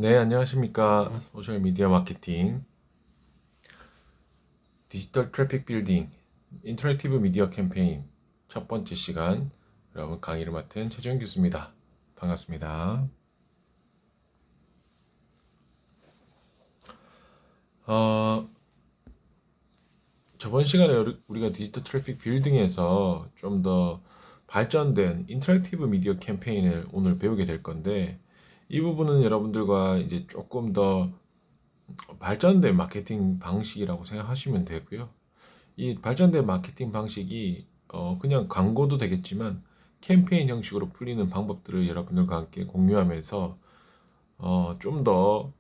네, 안녕하십니까. 소셜 미디어 마케팅, 디지털 트래픽 빌딩, 인터랙티브 미디어 캠페인 첫 번째 시간, 여러분 강의를 맡은 최재훈 교수입니다. 반갑습니다. 어, 저번 시간에 우리가 디지털 트래픽 빌딩에서 좀 더 발전된 인터랙티브 미디어 캠페인을 오늘 배우게 될 건데, 이 부분은 여러분들과 이제 조금 더 발전된 마케팅 방식이라고 생각하시면 되고요. 이 발전된 마케팅 방식이 그냥 광고도 되겠지만 캠페인 형식으로 풀리는 방법들을 여러분들과 함께 공유하면서 좀 더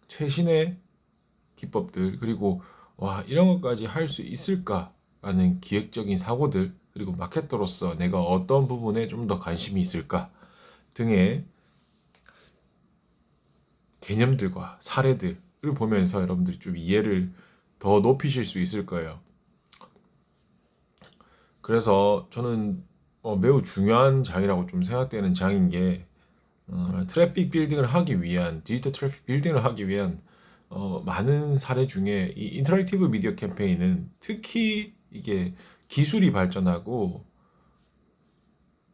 최신의 기법들 그리고 와 이런 것까지 할 수 있을까라는 기획적인 사고들 그리고 마케터로서 내가 어떤 부분에 좀 더 관심이 있을까 등의 개념들과 사례들을 보면서 여러분들이 좀 이해를 더 높이실 수 있을 거예요. 그래서 저는 매우 중요한 장이라고 좀 생각되는 장인 게 트래픽 빌딩을 하기 위한 디지털 트래픽 빌딩을 하기 위한 많은 사례 중에 이 인터랙티브 미디어 캠페인은 특히 이게 기술이 발전하고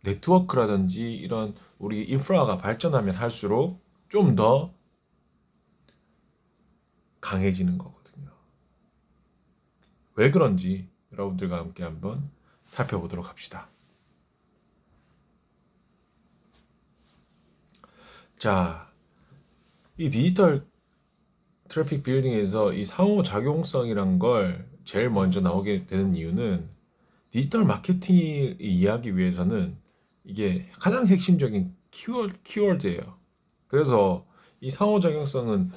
네트워크라든지 이런 우리 인프라가 발전하면 할수록 좀 더 강해지는 거거든요. 왜 그런지 여러분들과 함께 한번 살펴보도록 합시다. 자, 이 디지털 트래픽 빌딩에서 이 상호작용성이란 걸 제일 먼저 나오게 되는 이유는 디지털 마케팅을 이해하기 위해서는 이게 가장 핵심적인 키워드예요. 그래서 이 상호작용성은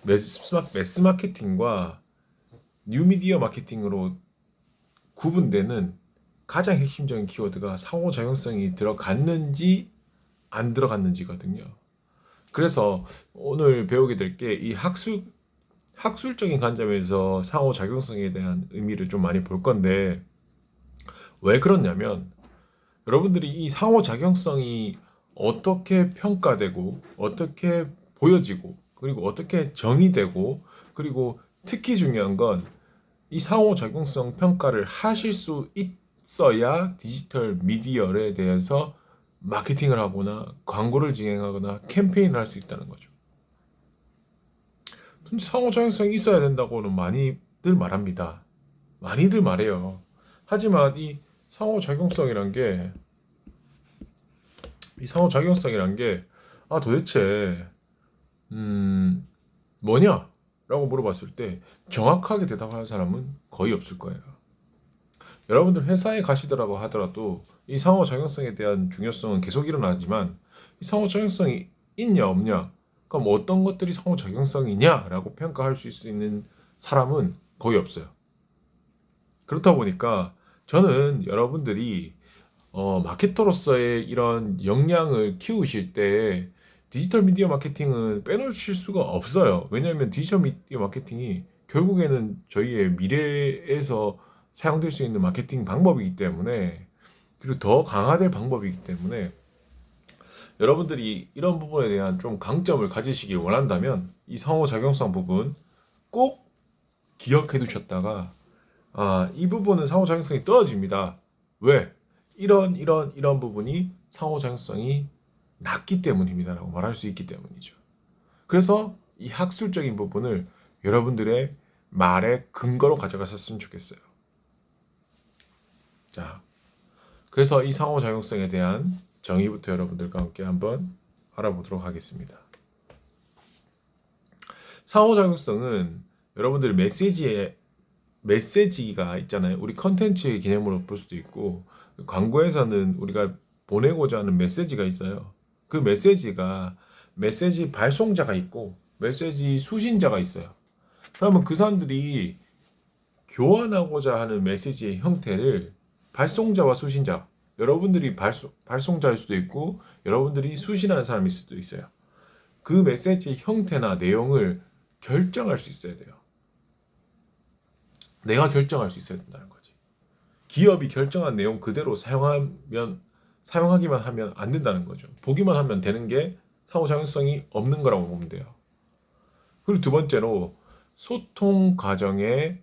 매스 마케팅과 뉴미디어 마케팅으로 구분되는 가장 핵심적인 키워드가 상호작용성이 들어갔는지 안 들어갔는지거든요. 그래서 오늘 배우게 될 게 이 학술적인 관점에서 상호작용성에 대한 의미를 좀 많이 볼 건데 왜 그렇냐면 여러분들이 이 상호작용성이 어떻게 평가되고 어떻게 보여지고 그리고 어떻게 정의되고 그리고 특히 중요한 건 이 상호작용성 평가를 하실 수 있어야 디지털 미디어에 대해서 마케팅을 하거나 광고를 진행하거나 캠페인을 할 수 있다는 거죠. 근데 상호작용성이 있어야 된다고는 많이들 말합니다. 많이들 말해요. 하지만 이 상호작용성이란 게, 도대체, 뭐냐? 라고 물어봤을 때 정확하게 대답하는 사람은 거의 없을 거예요. 여러분들 회사에 가시더라고 하더라도 이 상호작용성에 대한 중요성은 계속 일어나지만 이 상호작용성이 있냐 없냐 그럼 어떤 것들이 상호작용성이냐라고 평가할 수 있는 사람은 거의 없어요. 그렇다 보니까 저는 여러분들이 마케터로서의 이런 역량을 키우실 때 디지털 미디어 마케팅은 빼놓으실 수가 없어요. 왜냐하면 디지털 미디어 마케팅이 결국에는 저희의 미래에서 사용될 수 있는 마케팅 방법이기 때문에 그리고 더 강화될 방법이기 때문에 여러분들이 이런 부분에 대한 좀 강점을 가지시길 원한다면 이 상호작용성 부분 꼭 기억해 두셨다가 이 부분은 상호작용성이 떨어집니다. 왜? 이런 부분이 상호작용성이 낮기 때문입니다라고 말할 수 있기 때문이죠. 그래서 이 학술적인 부분을 여러분들의 말의 근거로 가져가셨으면 좋겠어요. 자, 그래서 이 상호작용성에 대한 정의부터 여러분들과 함께 한번 알아보도록 하겠습니다. 상호작용성은 여러분들 메시지가 있잖아요. 우리 컨텐츠의 개념으로 볼 수도 있고 광고에서는 우리가 보내고자 하는 메시지가 있어요. 그 메시지가 메시지 발송자가 있고 메시지 수신자가 있어요. 그러면 그 사람들이 교환하고자 하는 메시지의 형태를 발송자와 수신자, 여러분들이 발송자일 수도 있고 여러분들이 수신하는 사람일 수도 있어요. 그 메시지 형태나 내용을 결정할 수 있어야 돼요. 내가 결정할 수 있어야 된다는 거지. 기업이 결정한 내용 그대로 사용하기만 하면 안 된다는 거죠. 보기만 하면 되는 게 상호작용성이 없는 거라고 보면 돼요. 그리고 두 번째로 소통 과정에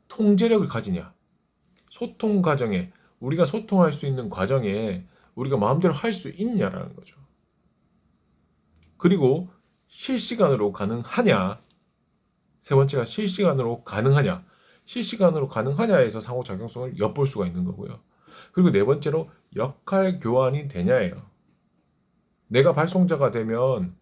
통제력을 가지냐. 소통 과정에 우리가 소통할 수 있는 과정에 우리가 마음대로 할 수 있냐라는 거죠. 그리고 실시간으로 가능하냐. 세 번째가 실시간으로 가능하냐. 실시간으로 가능하냐에서 상호작용성을 엿볼 수가 있는 거고요. 그리고 네 번째로 역할 교환이 되냐예요. 내가 발송자가 되면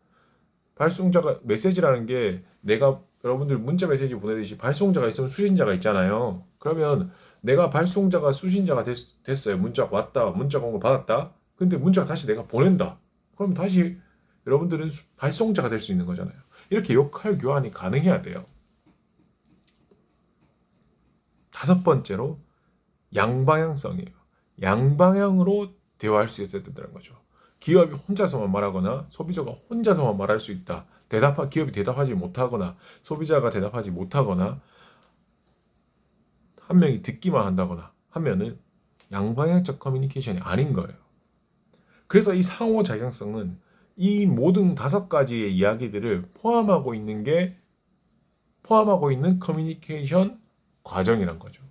발송자가 메시지라는 게 내가 여러분들 문자 메시지 보내듯이 발송자가 있으면 수신자가 있잖아요. 그러면 내가 발송자가 수신자가 됐어요. 문자가 왔다. 문자가 온 걸 받았다. 근데 문자가 다시 내가 보낸다. 그럼 다시 여러분들은 발송자가 될 수 있는 거잖아요. 이렇게 역할 교환이 가능해야 돼요. 다섯 번째로 양방향성이에요. 양방향으로 대화할 수 있어야 된다는 거죠. 기업이 혼자서만 말하거나 소비자가 혼자서만 말할 수 있다. 기업이 대답하지 못하거나 소비자가 대답하지 못하거나 한 명이 듣기만 한다거나 하면은 양방향적 커뮤니케이션이 아닌 거예요. 그래서 이 상호작용성은 이 모든 다섯 가지의 이야기들을 포함하고 있는 커뮤니케이션 과정이란 거죠.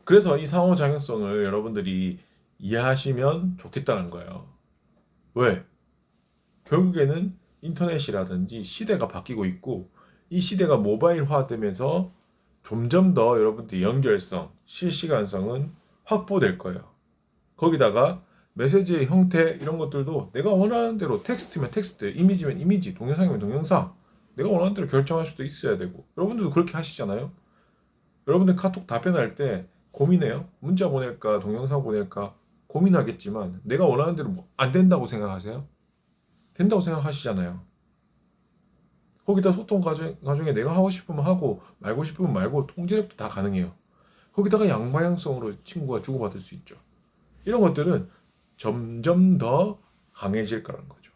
그래서 이 상호작용성을 여러분들이 이해하시면 좋겠다는 거예요. 왜? 결국에는 인터넷이라든지 시대가 바뀌고 있고 이 시대가 모바일화되면서 점점 더 여러분들의 연결성, 실시간성은 확보될 거예요. 거기다가 메시지의 형태 이런 것들도 내가 원하는 대로 텍스트면 텍스트, 이미지면 이미지, 동영상이면 동영상 내가 원하는 대로 결정할 수도 있어야 되고 여러분들도 그렇게 하시잖아요. 여러분들 카톡 답변할 때 고민해요. 문자 보낼까 동영상 보낼까 고민하겠지만 내가 원하는 대로 안 된다고 생각하세요? 된다고 생각하시잖아요. 거기다 소통 과정에 내가 하고 싶으면 하고 말고 싶으면 말고 통제력도 다 가능해요. 거기다가 양방향성으로 친구가 주고받을 수 있죠. 이런 것들은 점점 더 강해질 거라는 거죠.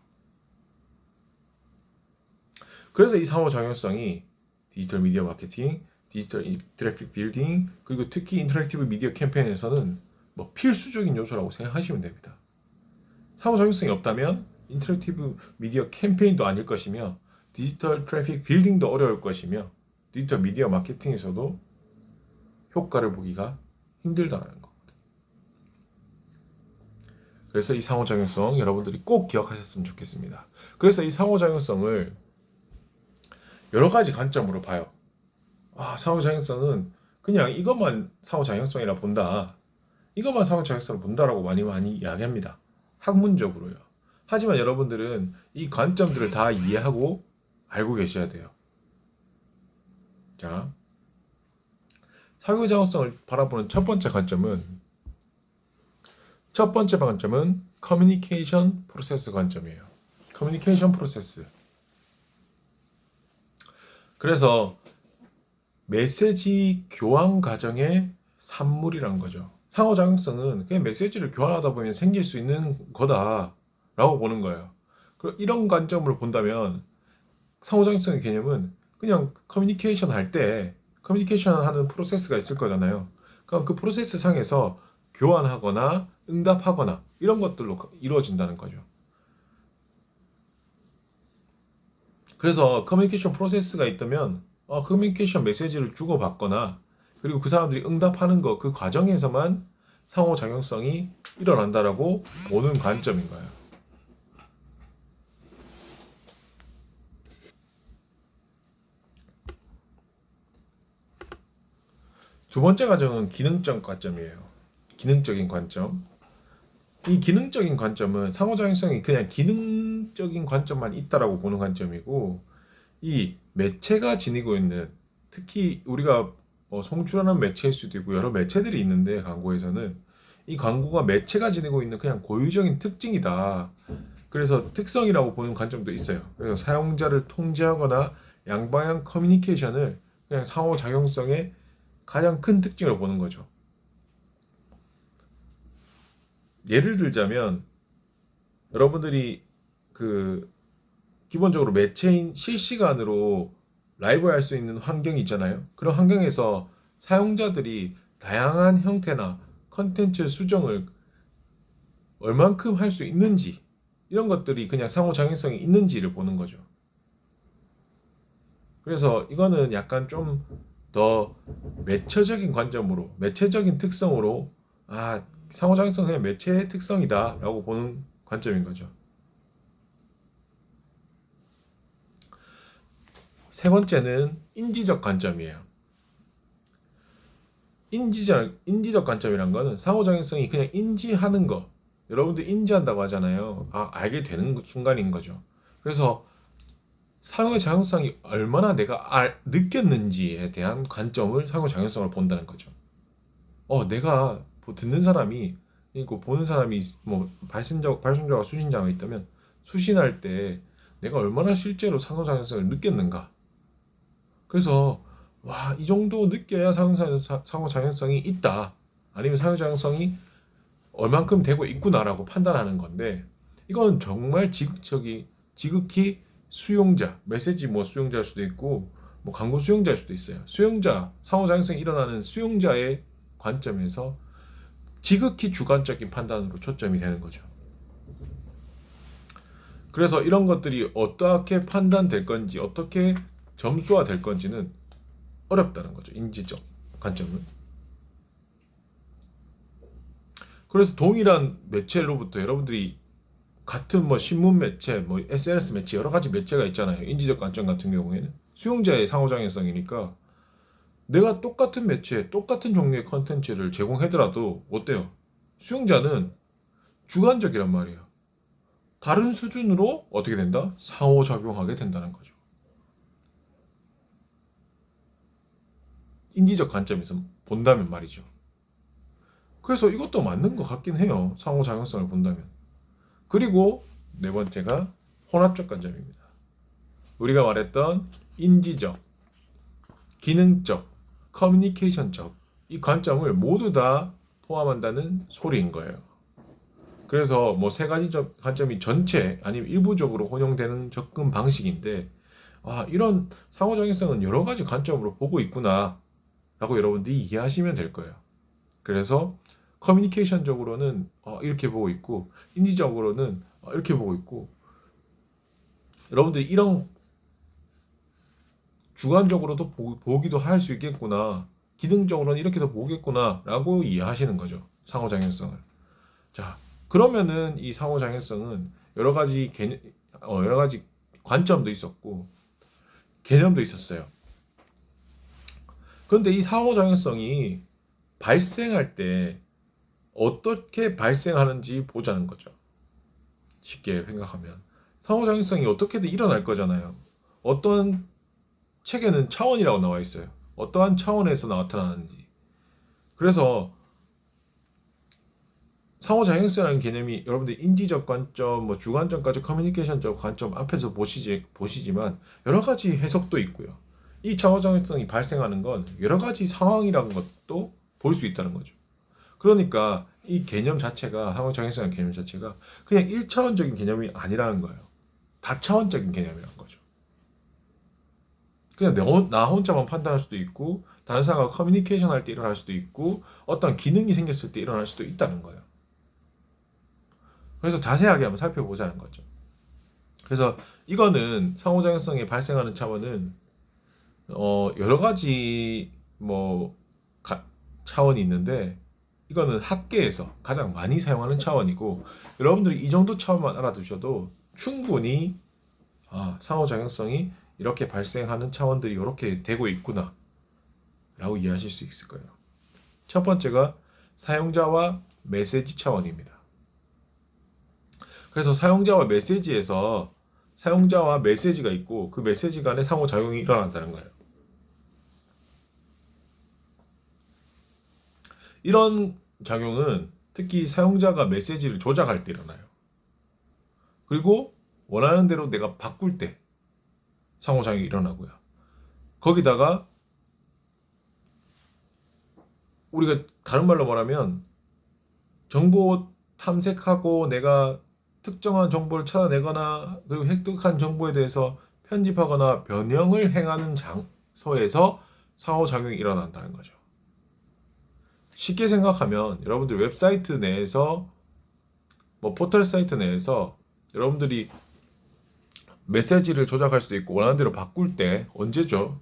그래서 이 상호작용성이 디지털 미디어 마케팅, 디지털 트래픽 빌딩, 그리고 특히 인터랙티브 미디어 캠페인에서는 뭐 필수적인 요소라고 생각하시면 됩니다. 상호작용성이 없다면 인터랙티브 미디어 캠페인도 아닐 것이며 디지털 트래픽 빌딩도 어려울 것이며 디지털 미디어 마케팅에서도 효과를 보기가 힘들다는 거거든요. 그래서 이 상호작용성 여러분들이 꼭 기억하셨으면 좋겠습니다. 그래서 이 상호작용성을 여러 가지 관점으로 봐요. 상호작용성은 그냥 이것만 상호작용성이라 본다. 이것만 상호작용성을 본다라고 많이 이야기합니다. 학문적으로요. 하지만 여러분들은 이 관점들을 다 이해하고 알고 계셔야 돼요. 자, 상호작용성을 바라보는 첫 번째 관점은 커뮤니케이션 프로세스 관점이에요. 커뮤니케이션 프로세스. 그래서 메시지 교환 과정의 산물이란 거죠. 상호작용성은 그냥 메시지를 교환하다 보면 생길 수 있는 거다라고 보는 거예요. 이런 관점으로 본다면 상호작용성의 개념은 그냥 커뮤니케이션 하는 프로세스가 있을 거잖아요. 그럼 그 프로세스 상에서 교환하거나 응답하거나 이런 것들로 이루어진다는 거죠. 그래서 커뮤니케이션 프로세스가 있다면 커뮤니케이션 메시지를 주고받거나 그리고 그 사람들이 응답하는 그 과정에서만 상호작용성이 일어난다라고 보는 관점인 거예요. 두 번째 과정은 기능적 관점이에요. 기능적인 관점. 이 기능적인 관점은 상호작용성이 그냥 기능적인 관점만 있다라고 보는 관점이고 이 매체가 지니고 있는 특히 우리가 송출하는 매체일 수도 있고 여러 매체들이 있는데 광고에서는 이 광고가 매체가 지니고 있는 그냥 고유적인 특징이다. 그래서 특성이라고 보는 관점도 있어요. 그래서 사용자를 통제하거나 양방향 커뮤니케이션을 그냥 상호작용성의 가장 큰 특징으로 보는 거죠. 예를 들자면 여러분들이 기본적으로 매체인 실시간으로 라이브 할 수 있는 환경이 있잖아요. 그런 환경에서 사용자들이 다양한 형태나 컨텐츠 수정을 얼만큼 할 수 있는지, 이런 것들이 그냥 상호작용성이 있는지를 보는 거죠. 그래서 이거는 약간 좀 더 매체적인 관점으로, 매체적인 특성으로, 상호작용성은 그냥 매체의 특성이다 라고 보는 관점인 거죠. 세 번째는 인지적 관점이에요. 인지적 관점이란 거는 상호작용성이 그냥 인지하는 거, 여러분들 인지한다고 하잖아요. 알게 되는 순간인 거죠. 그래서 상호작용성이 얼마나 내가 느꼈는지에 대한 관점을 상호작용성을 본다는 거죠. 내가 듣는 사람이, 그리고 보는 사람이 뭐 발신자와 수신자가 있다면 수신할 때 내가 얼마나 실제로 상호작용성을 느꼈는가. 그래서 이 정도 느껴야 상호작용성이 있다, 아니면 상호작용성이 얼만큼 되고 있구나라고 판단하는 건데, 이건 정말 지극히 수용자, 메시지 수용자일 수도 있고 광고 수용자일 수도 있어요. 상호작용성이 일어나는 수용자의 관점에서 지극히 주관적인 판단으로 초점이 되는 거죠. 그래서 이런 것들이 어떻게 판단될 건지, 어떻게 점수화 될 건지는 어렵다는 거죠. 인지적 관점은. 그래서 동일한 매체로부터 여러분들이 같은 신문 매체, SNS 매체, 여러 가지 매체가 있잖아요. 인지적 관점 같은 경우에는 수용자의 상호작용성이니까 내가 똑같은 매체, 똑같은 종류의 컨텐츠를 제공하더라도 어때요? 수용자는 주관적이란 말이에요. 다른 수준으로 어떻게 된다? 상호작용하게 된다는 거죠. 인지적 관점에서 본다면 말이죠. 그래서 이것도 맞는 것 같긴 해요. 상호작용성을 본다면. 그리고 네 번째가 혼합적 관점입니다. 우리가 말했던 인지적, 기능적, 커뮤니케이션적, 이 관점을 모두 다 포함한다는 소리인 거예요. 그래서 세 가지 관점이 전체 아니면 일부적으로 혼용되는 접근 방식인데, 이런 상호작용성은 여러 가지 관점으로 보고 있구나 라고 여러분들이 이해하시면 될 거예요. 그래서 커뮤니케이션적으로는 이렇게 보고 있고, 인지적으로는 이렇게 보고 있고, 여러분들이 이런 주관적으로도 보기도 할 수 있겠구나, 기능적으로는 이렇게도 보겠구나 라고 이해하시는 거죠. 상호작용성을. 자, 그러면은 이 상호작용성은 여러 가지 관점도 있었고 개념도 있었어요. 그런데 이 상호작용성이 발생할 때 어떻게 발생하는지 보자는 거죠. 쉽게 생각하면 상호작용성이 어떻게든 일어날 거잖아요. 어떤 책에는 차원이라고 나와 있어요. 어떠한 차원에서 나타나는지. 그래서 상호작용성이라는 개념이 여러분들 인지적 관점, 주관점까지 커뮤니케이션적 관점 앞에서 보시지만 여러 가지 해석도 있고요. 이 상호작용성이 발생하는 건 여러 가지 상황이라는 것도 볼 수 있다는 거죠. 그러니까 이 개념 자체가, 상호작용성의 개념 자체가 그냥 1차원적인 개념이 아니라는 거예요. 다차원적인 개념이라는 거죠. 그냥 나 혼자만 판단할 수도 있고, 다른 사람과 커뮤니케이션 할 때 일어날 수도 있고, 어떤 기능이 생겼을 때 일어날 수도 있다는 거예요. 그래서 자세하게 한번 살펴보자는 거죠. 그래서 이거는 상호작용성이 발생하는 차원은 여러 가지 차원이 있는데, 이거는 학계에서 가장 많이 사용하는 차원이고, 여러분들이 이 정도 차원만 알아두셔도 충분히 상호작용성이 이렇게 발생하는 차원들이 이렇게 되고 있구나 라고 이해하실 수 있을 거예요. 첫 번째가 사용자와 메시지 차원입니다. 그래서 사용자와 메시지가 있고, 그 메시지 간에 상호작용이 일어난다는 거예요. 이런 작용은 특히 사용자가 메시지를 조작할 때 일어나요. 그리고 원하는 대로 내가 바꿀 때 상호작용이 일어나고요. 거기다가 우리가 다른 말로 말하면 정보 탐색하고 내가 특정한 정보를 찾아내거나 그리고 획득한 정보에 대해서 편집하거나 변형을 행하는 장소에서 상호작용이 일어난다는 거죠. 쉽게 생각하면 여러분들 웹사이트 내에서 뭐 포털 사이트 내에서 여러분들이 메시지를 조작할 수도 있고 원하는 대로 바꿀 때 언제죠?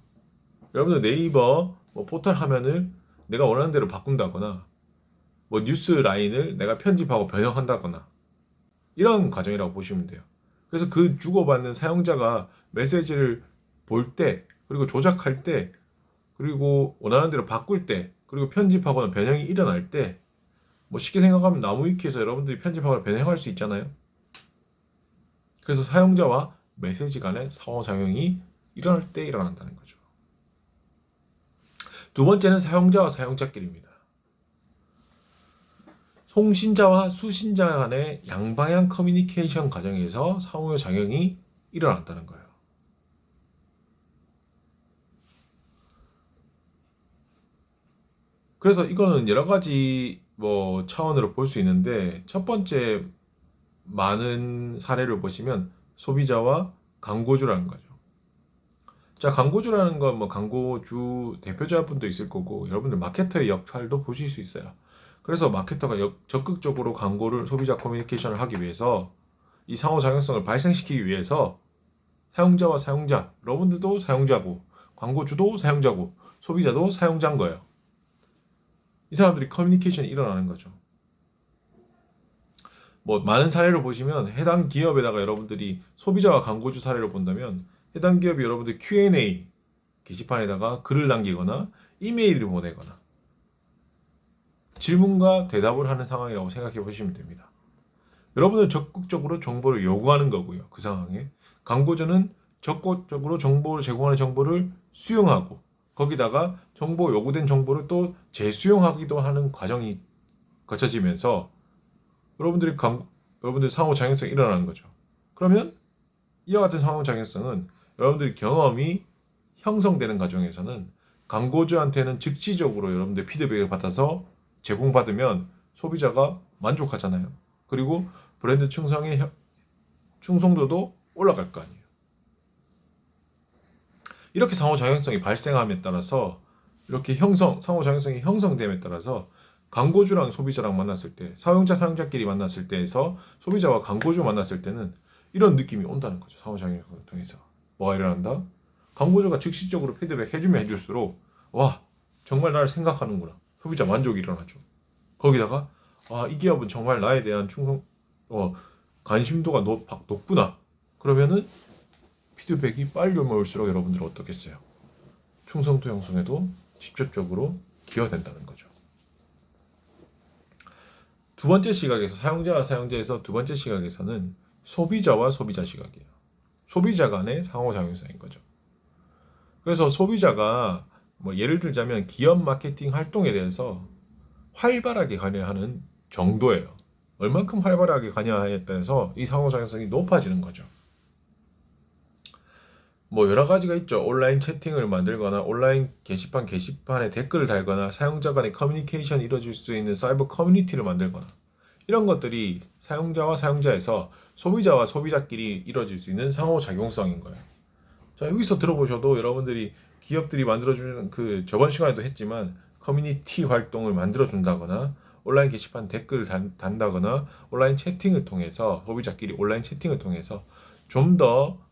여러분들 네이버 뭐 포털 화면을 내가 원하는 대로 바꾼다거나 뭐 뉴스 라인을 내가 편집하고 변형한다거나 이런 과정이라고 보시면 돼요. 그래서 그 주고받는 사용자가 메시지를 볼 때, 그리고 조작할 때, 그리고 원하는 대로 바꿀 때, 그리고 편집하거나 변형이 일어날 때, 뭐 쉽게 생각하면 나무위키에서 여러분들이 편집하거나 변형할 수 있잖아요. 그래서 사용자와 메시지 간의 상호작용이 일어날 때 일어난다는 거죠. 두 번째는 사용자와 사용자끼리입니다. 송신자와 수신자 간의 양방향 커뮤니케이션 과정에서 상호작용이 일어난다는 거예요. 그래서 이거는 여러 가지 뭐 차원으로 볼 수 있는데, 첫 번째 많은 사례를 보시면 소비자와 광고주라는 거죠. 자, 광고주라는 건 뭐 광고주 대표자분도 있을 거고 여러분들 마케터의 역할도 보실 수 있어요. 그래서 마케터가 적극적으로 광고를 소비자 커뮤니케이션을 하기 위해서 이 상호작용성을 발생시키기 위해서 사용자와 사용자, 여러분들도 사용자고 광고주도 사용자고 소비자도 사용자인 거예요. 이 사람들이 커뮤니케이션이 일어나는 거죠. 뭐 많은 사례를 보시면 해당 기업에다가 여러분들이 소비자와 광고주 사례를 본다면 해당 기업이 여러분들 Q&A 게시판에다가 글을 남기거나 이메일을 보내거나 질문과 대답을 하는 상황이라고 생각해 보시면 됩니다. 여러분은 적극적으로 정보를 요구하는 거고요. 그 상황에 광고주는 적극적으로 정보를 제공하는 정보를 수용하고 거기다가 정보 요구된 정보를 또 재수용하기도 하는 과정이 거쳐지면서 여러분들이 상호작용성이 일어나는 거죠. 그러면 이와 같은 상호작용성은 여러분들의 경험이 형성되는 과정에서는 광고주한테는 즉시적으로 여러분들 피드백을 받아서 제공받으면 소비자가 만족하잖아요. 그리고 브랜드 충성도도 올라갈 거 아니에요. 이렇게 상호작용성이 발생함에 따라서 이렇게 상호작용성이 형성됨에 따라서 광고주랑 소비자랑 만났을 때, 사용자끼리 만났을 때에서 소비자와 광고주 만났을 때는 이런 느낌이 온다는 거죠. 상호작용을 통해서. 뭐가 일어난다? 광고주가 즉시적으로 피드백 해주면 해줄수록 와, 정말 나를 생각하는구나. 소비자 만족이 일어나죠. 거기다가 이 기업은 정말 나에 대한 관심도가 높구나. 그러면은 피드백이 빨리 오면 올수록 여러분들은 어떻겠어요? 충성도 형성에도 직접적으로 기여된다는 거죠. 두 번째 시각에서 사용자와 사용자에서 두 번째 시각에서는 소비자와 소비자 시각이에요. 소비자 간의 상호작용성인 거죠. 그래서 소비자가 뭐 예를 들자면 기업 마케팅 활동에 대해서 활발하게 관여하는 정도예요. 얼만큼 활발하게 관여하냐에 따라서 이 상호작용성이 높아지는 거죠. 뭐 여러 가지가 있죠. 온라인 채팅을 만들거나 온라인 게시판에 댓글을 달거나 사용자 간의 커뮤니케이션이 이루어질 수 있는 사이버 커뮤니티를 만들거나 이런 것들이 사용자와 사용자에서 소비자와 소비자끼리 이루어질 수 있는 상호작용성인 거예요. 자, 여기서 들어보셔도 여러분들이 기업들이 만들어주는 그 저번 시간에도 했지만 커뮤니티 활동을 만들어준다거나 온라인 게시판 댓글을 단다거나 온라인 채팅을 통해서 소비자끼리 온라인 채팅을 통해서 좀 더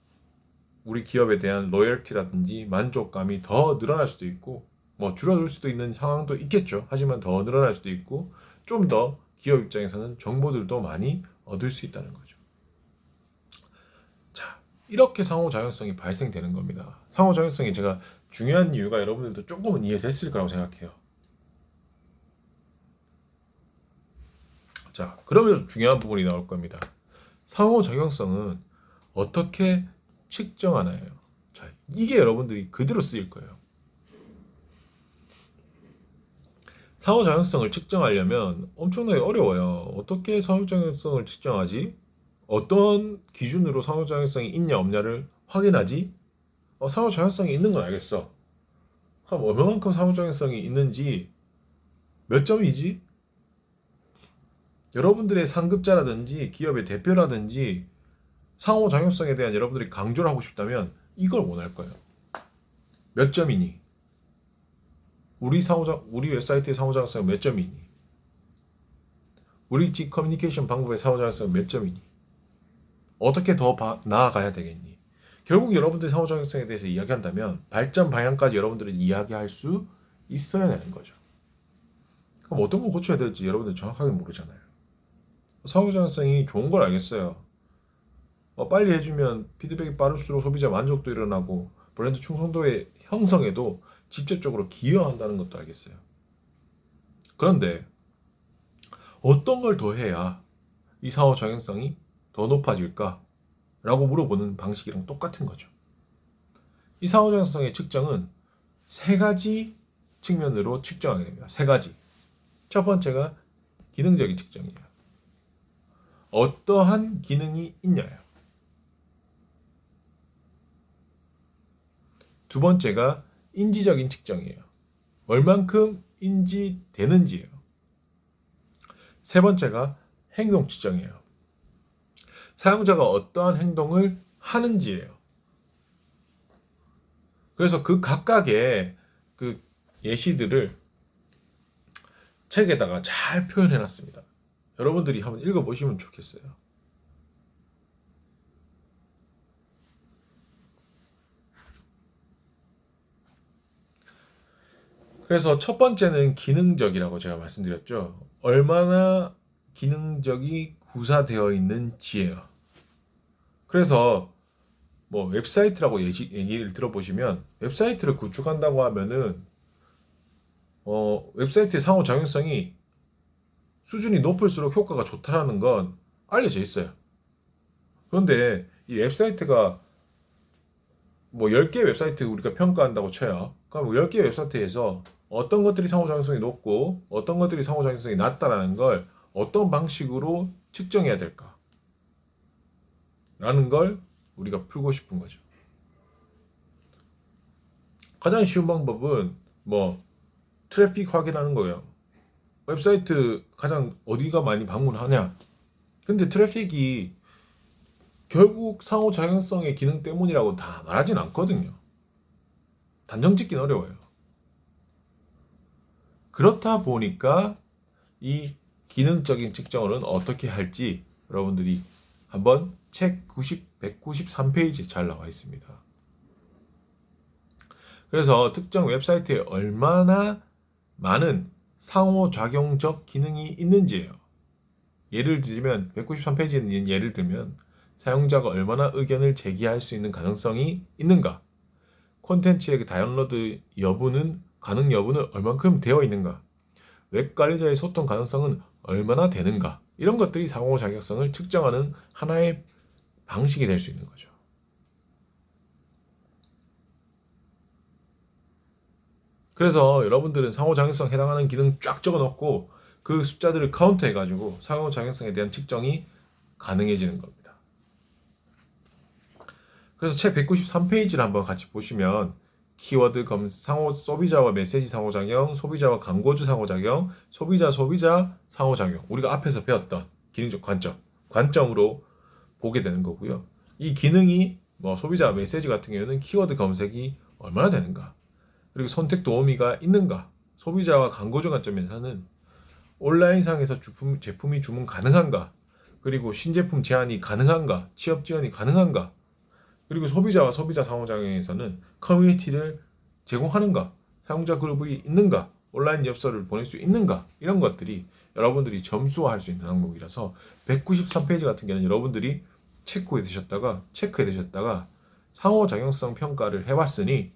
우리 기업에 대한 로열티라든지 만족감이 더 늘어날 수도 있고 뭐 줄어들 수도 있는 상황도 있겠죠. 하지만 더 늘어날 수도 있고 좀 더 기업 입장에서는 정보들도 많이 얻을 수 있다는 거죠. 자, 이렇게 상호작용성이 발생되는 겁니다. 상호작용성이 제가 중요한 이유가 여러분들도 조금은 이해됐을 거라고 생각해요. 자, 그러면 중요한 부분이 나올 겁니다. 상호작용성은 어떻게 측정하나요? 자, 이게 여러분들이 그대로 쓰일 거예요. 상호작용성을 측정하려면 엄청나게 어려워요. 어떻게 상호작용성을 측정하지? 어떤 기준으로 상호작용성이 있냐 없냐를 확인하지? 상호작용성이 있는 건 알겠어. 그럼 얼마만큼 상호작용성이 있는지 몇 점이지? 여러분들의 상급자라든지 기업의 대표라든지 상호작용성에 대한 여러분들이 강조를 하고 싶다면 이걸 원할 거예요. 몇 점이니? 우리 웹사이트의 상호작용성 몇 점이니? 우리 집 커뮤니케이션 방법의 상호작용성 몇 점이니? 어떻게 더 나아가야 되겠니? 결국 여러분들이 상호작용성에 대해서 이야기한다면 발전 방향까지 여러분들이 이야기할 수 있어야 되는 거죠. 그럼 어떤 걸 고쳐야 될지 여러분들 정확하게 모르잖아요. 상호작용성이 좋은 걸 알겠어요. 빨리 해주면 피드백이 빠를수록 소비자 만족도 일어나고 브랜드 충성도의 형성에도 직접적으로 기여한다는 것도 알겠어요. 그런데 어떤 걸 더 해야 이 상호작용성이 더 높아질까? 라고 물어보는 방식이랑 똑같은 거죠. 이 상호작용성의 측정은 세 가지 측면으로 측정하게 됩니다. 세 가지. 첫 번째가 기능적인 측정이에요. 어떠한 기능이 있냐요. 두 번째가 인지적인 측정이에요. 얼만큼 인지되는지예요. 세 번째가 행동 측정이에요. 사용자가 어떠한 행동을 하는지예요. 그래서 그 각각의 그 예시들을 책에다가 잘 표현해 놨습니다. 여러분들이 한번 읽어보시면 좋겠어요. 그래서 첫 번째는 기능적이라고 제가 말씀드렸죠. 얼마나 기능적이 구사되어 있는지예요. 그래서 뭐 웹사이트라고 얘기를 들어보시면 웹사이트를 구축한다고 하면은 웹사이트의 상호작용성이 수준이 높을수록 효과가 좋다라는 건 알려져 있어요. 그런데 이 웹사이트가 뭐 10개 웹사이트 우리가 평가한다고 쳐요. 그럼 10개 웹사이트에서 어떤 것들이 상호작용성이 높고 어떤 것들이 상호작용성이 낮다라는 걸 어떤 방식으로 측정해야 될까? 라는 걸 우리가 풀고 싶은 거죠. 가장 쉬운 방법은 뭐 트래픽 확인하는 거예요. 웹사이트 가장 어디가 많이 방문하냐? 근데 트래픽이 결국 상호작용성의 기능 때문이라고 다 말하진 않거든요. 단정 짓긴 어려워요. 그렇다 보니까 이 기능적인 측정은 어떻게 할지 여러분들이 한번 책 193페이지에 잘 나와 있습니다. 그래서 특정 웹사이트에 얼마나 많은 상호작용적 기능이 있는지예요. 예를 들면 193페이지는 예를 들면 사용자가 얼마나 의견을 제기할 수 있는 가능성이 있는가, 콘텐츠의 다운로드 여부는 가능 여부는 얼만큼 되어 있는가, 웹 관리자의 소통 가능성은 얼마나 되는가, 이런 것들이 상호작용성을 측정하는 하나의 방식이 될 수 있는 거죠. 그래서 여러분들은 상호작용성 해당하는 기능 쫙 적어놓고 그 숫자들을 카운트해가지고 상호작용성에 대한 측정이 가능해지는 겁니다. 그래서 책 193페이지를 한번 같이 보시면 키워드 상호 소비자와 메시지 상호작용, 소비자와 광고주 상호작용, 소비자 상호작용, 우리가 앞에서 배웠던 기능적 관점으로 보게 되는 거고요. 이 기능이 뭐 소비자 메시지 같은 경우는 키워드 검색이 얼마나 되는가, 그리고 선택 도우미가 있는가, 소비자와 광고주 관점에서는 온라인상에서 제품이 주문 가능한가, 그리고 신제품 제안이 가능한가, 취업 지원이 가능한가, 그리고 소비자와 소비자 상호작용에서는 커뮤니티를 제공하는가, 사용자 그룹이 있는가, 온라인 엽서를 보낼 수 있는가, 이런 것들이 여러분들이 점수화할 수 있는 항목이라서 193페이지 같은 경우는 여러분들이 체크해 두셨다가 상호작용성 평가를 해봤으니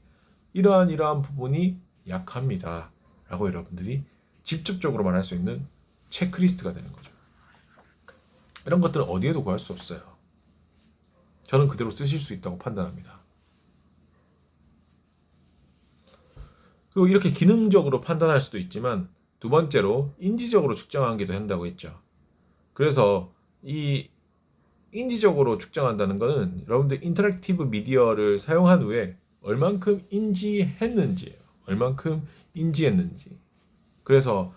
이러한 부분이 약합니다 라고 여러분들이 직접적으로 말할 수 있는 체크리스트가 되는 거죠. 이런 것들은 어디에도 구할 수 없어요. 저는 그대로 쓰실 수 있다고 판단합니다. 그리고 이렇게 기능적으로 판단할 수도 있지만 두 번째로 인지적으로 측정하기도 한다고 했죠. 그래서 이 인지적으로 측정한다는 것은 여러분들 인터랙티브 미디어를 사용한 후에 얼만큼 인지했는지예요. 얼만큼 인지했는지. 그래서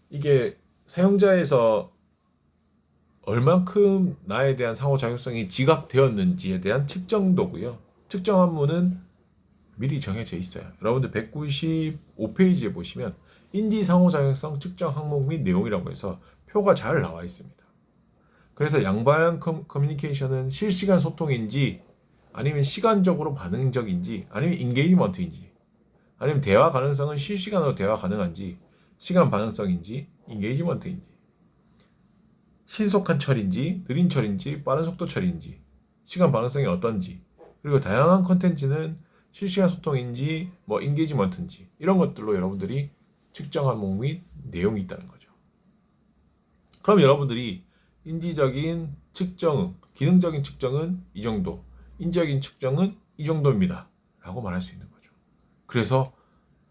이게 사용자에서 얼만큼 나에 대한 상호작용성이 지각되었는지에 대한 측정도고요. 측정 한문은 미리 정해져 있어요. 여러분들 195페이지에 보시면 인지 상호작용성 측정 항목 및 내용이라고 해서 표가 잘 나와 있습니다. 그래서 양방향 커뮤니케이션은 실시간 소통인지 아니면 시간적으로 반응적인지 아니면 인게이지먼트인지 아니면 대화 가능성은 실시간으로 대화 가능한지 시간 반응성인지 인게이지먼트인지 신속한 처리인지 느린 처리인지 빠른 속도 처리인지 시간 반응성이 어떤지 그리고 다양한 컨텐츠는 실시간 소통인지 뭐 인게이지먼트인지 이런 것들로 여러분들이 측정 항목 및 내용이 있다는 거죠. 그럼 여러분들이 인지적인 측정, 기능적인 측정은 이 정도, 인지적인 측정은 이 정도입니다 라고 말할 수 있는 거죠. 그래서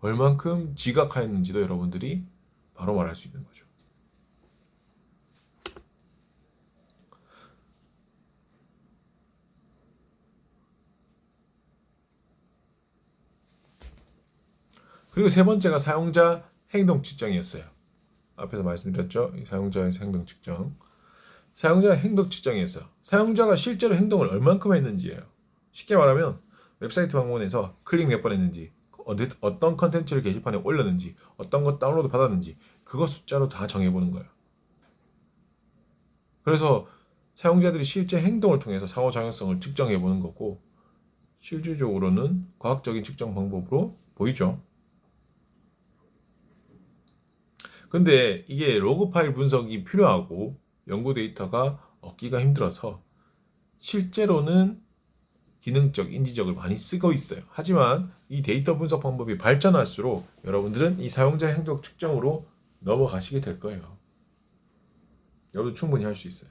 얼만큼 지각하였는지도 여러분들이 바로 말할 수 있는 거죠. 그리고 세 번째가 사용자 행동 측정이었어요. 앞에서 말씀드렸죠. 사용자의 행동 측정. 사용자 행동 측정에서 사용자가 실제로 행동을 얼만큼 했는지예요. 쉽게 말하면 웹사이트 방문해서 클릭 몇 번 했는지, 어떤 컨텐츠를 게시판에 올렸는지, 어떤 것 다운로드 받았는지 그거 숫자로 다 정해보는 거예요. 그래서 사용자들이 실제 행동을 통해서 상호작용성을 측정해보는 거고 실질적으로는 과학적인 측정 방법으로 보이죠. 근데 이게 로그 파일 분석이 필요하고 연구 데이터가 얻기가 힘들어서 실제로는 기능적, 인지적을 많이 쓰고 있어요. 하지만 이 데이터 분석 방법이 발전할수록 여러분들은 이 사용자 행동 측정으로 넘어가시게 될 거예요. 여러분 충분히 할 수 있어요.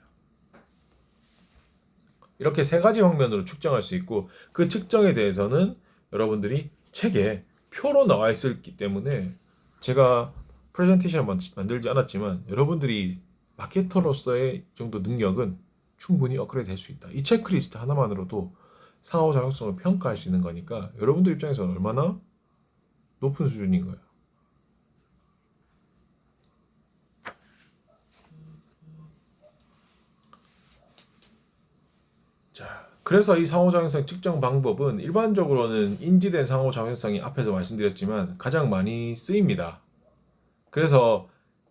이렇게 세 가지 방면으로 측정할 수 있고 그 측정에 대해서는 여러분들이 책에 표로 나와 있었기 때문에 제가 프레젠테이션을 만들지 않았지만 여러분들이 마케터로서의 정도 능력은 충분히 업그레이드 될 수 있다. 이 체크리스트 하나만으로도 상호작용성을 평가할 수 있는 거니까 여러분들 입장에서는 얼마나 높은 수준인 거예요. 자, 그래서 이 상호작용성 측정 방법은 일반적으로는 인지된 상호작용성이 앞에서 말씀드렸지만 가장 많이 쓰입니다. 그래서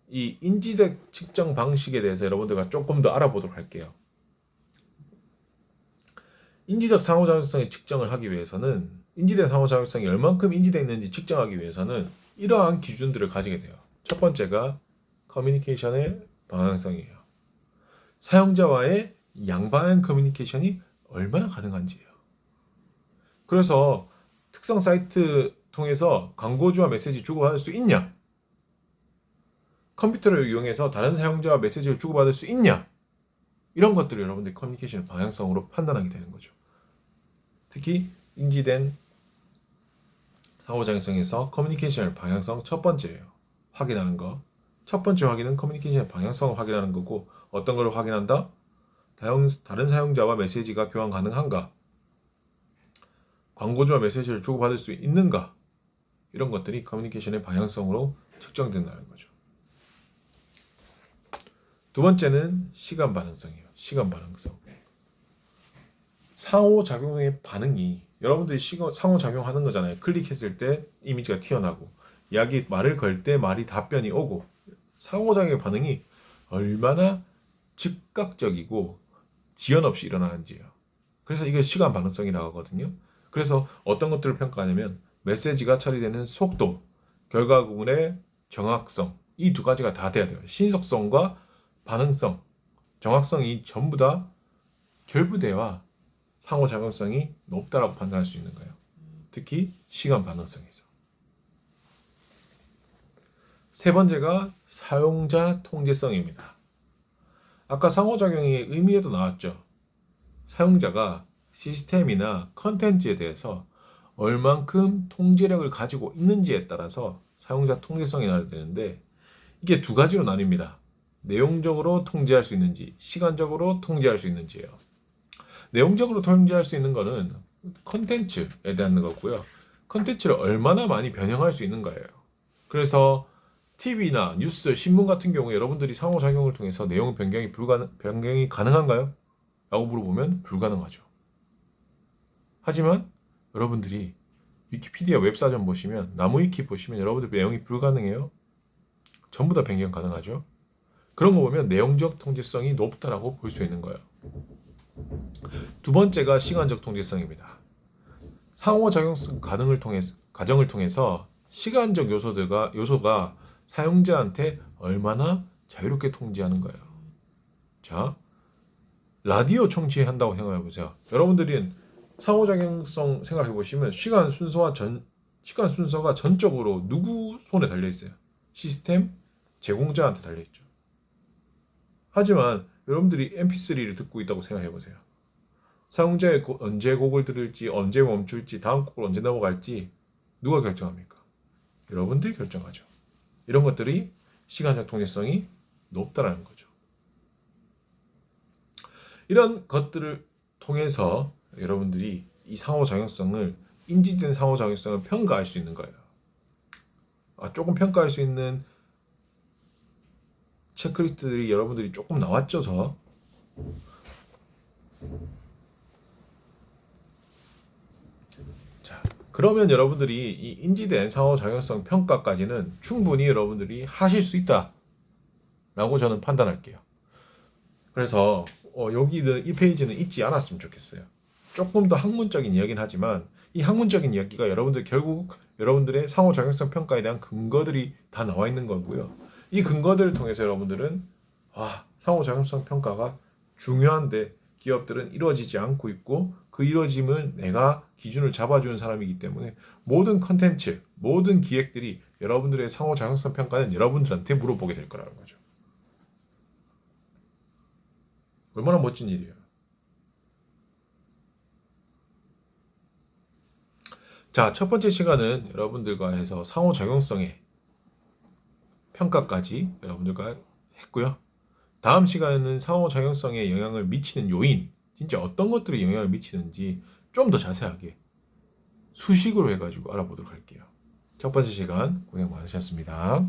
이 인지적 측정 방식에 대해서 여러분들과 조금 더 알아보도록 할게요. 인지적 상호작용성의 측정을 하기 위해서는 인지된 상호작용성이 얼만큼 인지되어 있는지 측정하기 위해서는 이러한 기준들을 가지게 돼요. 첫 번째가 커뮤니케이션의 방향성이에요. 사용자와의 양방향 커뮤니케이션이 얼마나 가능한지예요. 그래서 특성 사이트 통해서 광고주와 메시지 주고받을 수 있냐? 컴퓨터를 이용해서 다른 사용자와 메시지를 주고받을 수 있냐? 이런 것들을 여러분들이 커뮤니케이션의 방향성으로 판단하게 되는 거죠. 특히 인지된 상호작용성에서 커뮤니케이션의 방향성 첫 번째예요. 확인하는 거. 첫 번째 확인은 커뮤니케이션의 방향성을 확인하는 거고 어떤 걸 확인한다? 다른 사용자와 메시지가 교환 가능한가? 광고주와 메시지를 주고받을 수 있는가? 이런 것들이 커뮤니케이션의 방향성으로 측정된다는 거죠. 두 번째는 시간 반응성이에요. 시간 반응성. 상호작용의 반응이 여러분들이 상호작용하는 거잖아요. 클릭했을 때 이미지가 튀어나오고 말을 걸 때 말이 답변이 오고 상호작용의 반응이 얼마나 즉각적이고 지연 없이 일어나는지예요. 그래서 이게 시간 반응성이라고 하거든요. 그래서 어떤 것들을 평가하냐면 메시지가 처리되는 속도, 결과물의 정확성 이 두 가지가 다 돼야 돼요. 신속성과 반응성, 정확성이 전부 다 결부돼야 상호작용성이 높다라고 판단할 수 있는 거예요. 특히 시간 반응성에서. 세 번째가 사용자 통제성입니다. 아까 상호작용의 의미에도 나왔죠. 사용자가 시스템이나 컨텐츠에 대해서 얼만큼 통제력을 가지고 있는지에 따라서 사용자 통제성이 나야 되는데 이게 두 가지로 나뉩니다. 내용적으로 통제할 수 있는지, 시간적으로 통제할 수 있는지예요. 내용적으로 통제할 수 있는 거는 컨텐츠에 대한 거고요. 컨텐츠를 얼마나 많이 변형할 수 있는 거예요. 그래서 TV나 뉴스, 신문 같은 경우에 여러분들이 상호작용을 통해서 내용 변경이 가능한가요? 라고 물어보면 불가능하죠. 하지만 여러분들이 위키피디아 웹사전 보시면 나무위키 보시면 여러분들 내용이 불가능해요. 전부 다 변경 가능하죠. 그런 거 보면 내용적 통제성이 높다라고 볼 수 있는 거예요. 두 번째가 시간적 통제성입니다. 상호작용성 가정을 통해서 시간적 요소가 사용자한테 얼마나 자유롭게 통제하는 거예요. 자, 라디오 청취한다고 생각해 보세요. 여러분들은 상호작용성 생각해 보시면 시간 순서가 전적으로 누구 손에 달려 있어요? 시스템 제공자한테 달려 있죠. 하지만 여러분들이 MP3를 듣고 있다고 생각해 보세요. 사용자의 언제 곡을 들을지, 언제 멈출지, 다음 곡을 언제 넘어갈지 누가 결정합니까? 여러분들이 결정하죠. 이런 것들이 시간적 통제성이 높다라는 거죠. 이런 것들을 통해서 여러분들이 이 상호작용성을 인지된 상호작용성을 평가할 수 있는 거예요. 조금 평가할 수 있는 체크리스트들이 여러분들이 조금 나왔죠, 더. 자, 그러면 여러분들이 이 인지된 상호작용성 평가까지는 충분히 여러분들이 하실 수 있다라고 저는 판단할게요. 그래서 여기는 이 페이지는 잊지 않았으면 좋겠어요. 조금 더 학문적인 이야기는 하지만 이 학문적인 이야기가 결국 여러분들의 상호작용성 평가에 대한 근거들이 다 나와 있는 거고요. 이 근거들을 통해서 여러분들은 상호작용성 평가가 중요한데 기업들은 이루어지지 않고 있고 그 이루어짐은 내가 기준을 잡아주는 사람이기 때문에 모든 컨텐츠, 모든 기획들이 여러분들의 상호작용성 평가는 여러분들한테 물어보게 될 거라는 거죠. 얼마나 멋진 일이에요. 자, 첫 번째 시간은 여러분들과 해서 상호작용성의 평가까지 여러분들과 했고요. 다음 시간에는 상호작용성에 영향을 미치는 요인, 진짜 어떤 것들이 영향을 미치는지 좀 더 자세하게 수식으로 해가지고 알아보도록 할게요. 첫 번째 시간 고생 많으셨습니다.